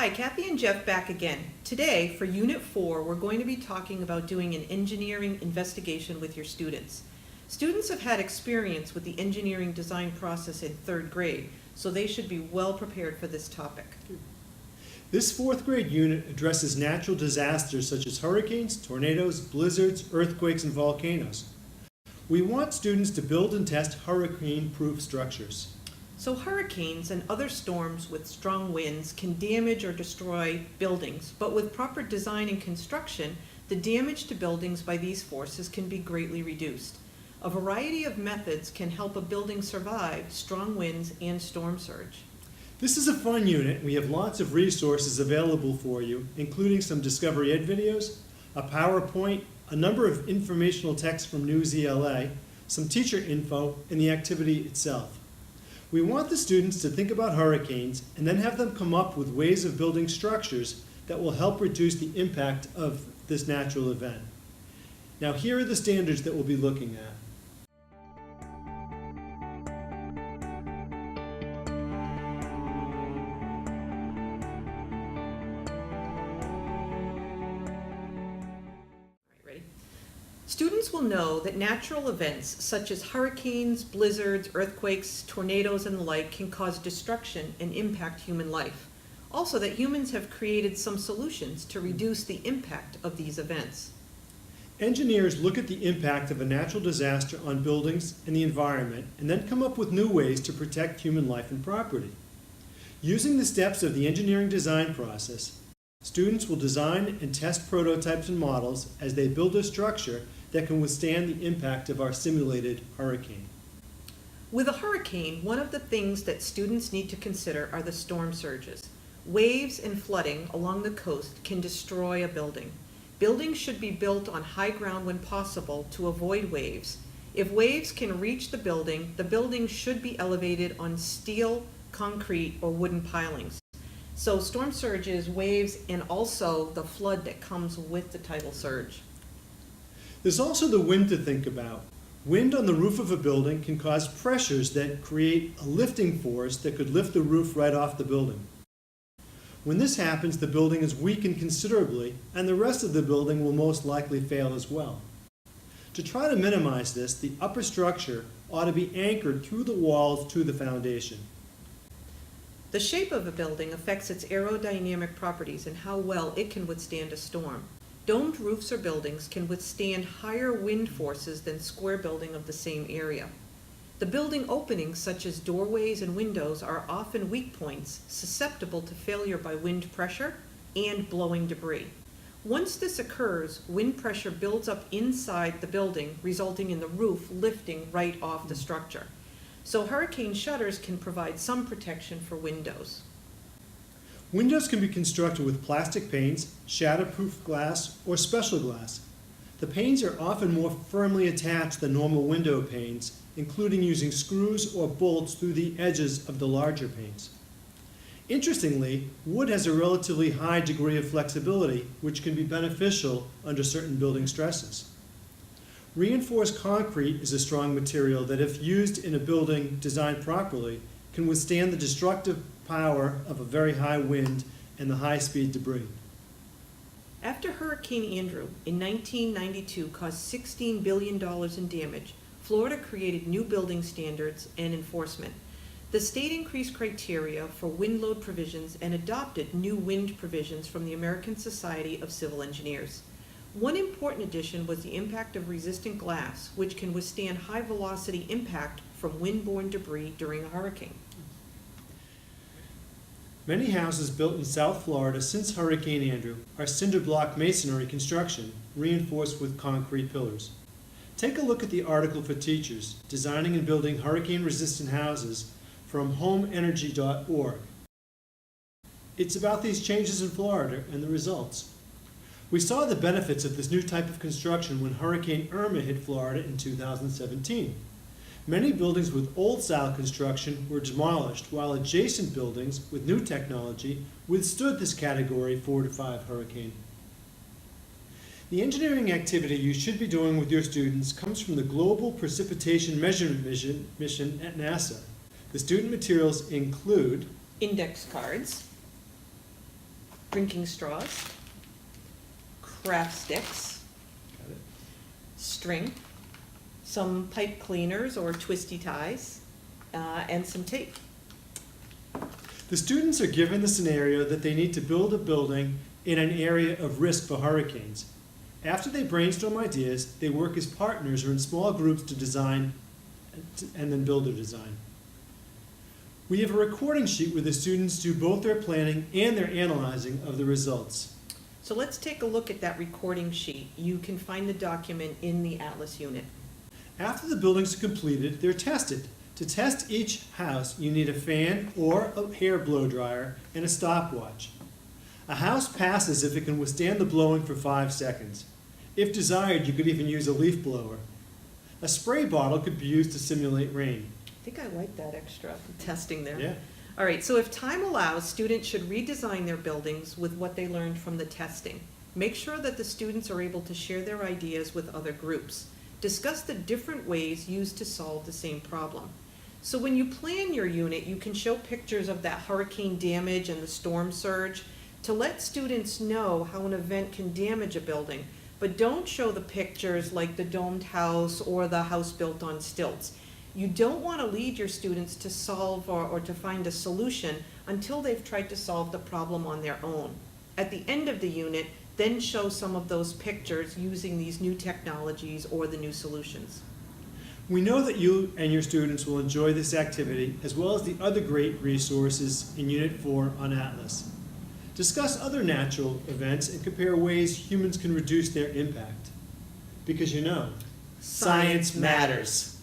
Hi, Kathy and Jeff back again. Today, for Unit 4, we're going to be talking about doing an engineering investigation with your students. Students have had experience with the engineering design process in 3rd grade, so they should be well prepared for this topic. This 4th grade unit addresses natural disasters such as hurricanes, tornadoes, blizzards, earthquakes, and volcanoes. We want students to build and test hurricane-proof structures. So hurricanes and other storms with strong winds can damage or destroy buildings, but with proper design and construction, the damage to buildings by these forces can be greatly reduced. A variety of methods can help a building survive strong winds and storm surge. This is a fun unit. We have lots of resources available for you, including some Discovery Ed videos, a PowerPoint, a number of informational texts from News ELA, some teacher info, and the activity itself. We want the students to think about hurricanes and then have them come up with ways of building structures that will help reduce the impact of this natural event. Now, here are the standards that we'll be looking at. Students will know that natural events such as hurricanes, blizzards, earthquakes, tornadoes, and the like can cause destruction and impact human life. Also, that humans have created some solutions to reduce the impact of these events. Engineers look at the impact of a natural disaster on buildings and the environment and then come up with new ways to protect human life and property. Using the steps of the engineering design process, students will design and test prototypes and models as they build a structure that can withstand the impact of our simulated hurricane. With a hurricane, one of the things that students need to consider are the storm surges. Waves and flooding along the coast can destroy a building. Buildings should be built on high ground when possible to avoid waves. If waves can reach the building should be elevated on steel, concrete, or wooden pilings. So storm surges, waves, and also the flood that comes with the tidal surge. There's also the wind to think about. Wind on the roof of a building can cause pressures that create a lifting force that could lift the roof right off the building. When this happens, the building is weakened considerably, and the rest of the building will most likely fail as well. To try to minimize this, the upper structure ought to be anchored through the walls to the foundation. The shape of a building affects its aerodynamic properties and how well it can withstand a storm. Domed roofs or buildings can withstand higher wind forces than square building of the same area. The building openings, such as doorways and windows, are often weak points, susceptible to failure by wind pressure and blowing debris. Once this occurs, wind pressure builds up inside the building, resulting in the roof lifting right off the structure. So hurricane shutters can provide some protection for windows. Windows can be constructed with plastic panes, shatterproof glass, or special glass. The panes are often more firmly attached than normal window panes, including using screws or bolts through the edges of the larger panes. Interestingly, wood has a relatively high degree of flexibility, which can be beneficial under certain building stresses. Reinforced concrete is a strong material that, if used in a building designed properly, can withstand the destructive power of a very high wind and the high-speed debris. After Hurricane Andrew in 1992 caused $16 billion in damage, Florida created new building standards and enforcement. The state increased criteria for wind load provisions and adopted new wind provisions from the American Society of Civil Engineers. One important addition was the impact of resistant glass, which can withstand high-velocity impact from wind-borne debris during a hurricane. Many houses built in South Florida since Hurricane Andrew are cinder block masonry construction, reinforced with concrete pillars. Take a look at the article for teachers, Designing and Building Hurricane-Resistant Houses, from homeenergy.org. It's about these changes in Florida and the results. We saw the benefits of this new type of construction when Hurricane Irma hit Florida in 2017. Many buildings with old-style construction were demolished, while adjacent buildings with new technology withstood this Category 4 to 5 hurricane. The engineering activity you should be doing with your students comes from the Global Precipitation Measurement Mission at NASA. The student materials include Index cards, drinking straws, craft sticks, Got it. string, some pipe cleaners or twisty ties, and some tape. The students are given the scenario that they need to build a building in an area of risk for hurricanes. After they brainstorm ideas, they work as partners or in small groups to design and then build a design. We have a recording sheet where the students do both their planning and their analyzing of the results. So let's take a look at that recording sheet. You can find the document in the Atlas unit. After the buildings are completed, they're tested. To test each house, you need a fan or a hair blow dryer and a stopwatch. A house passes if it can withstand the blowing for 5 seconds. If desired, you could even use a leaf blower. A spray bottle could be used to simulate rain. I think I like that extra testing there. Yeah. All right, so if time allows, students should redesign their buildings with what they learned from the testing. Make sure that the students are able to share their ideas with other groups. Discuss the different ways used to solve the same problem. So when you plan your unit, you can show pictures of that hurricane damage and the storm surge to let students know how an event can damage a building. But don't show the pictures like the domed house or the house built on stilts. You don't want to lead your students to solve or to find a solution until they've tried to solve the problem on their own. At the end of the unit, then show some of those pictures using these new technologies or the new solutions. We know that you and your students will enjoy this activity as well as the other great resources in Unit 4 on Atlas. Discuss other natural events and compare ways humans can reduce their impact. Because you know, science matters.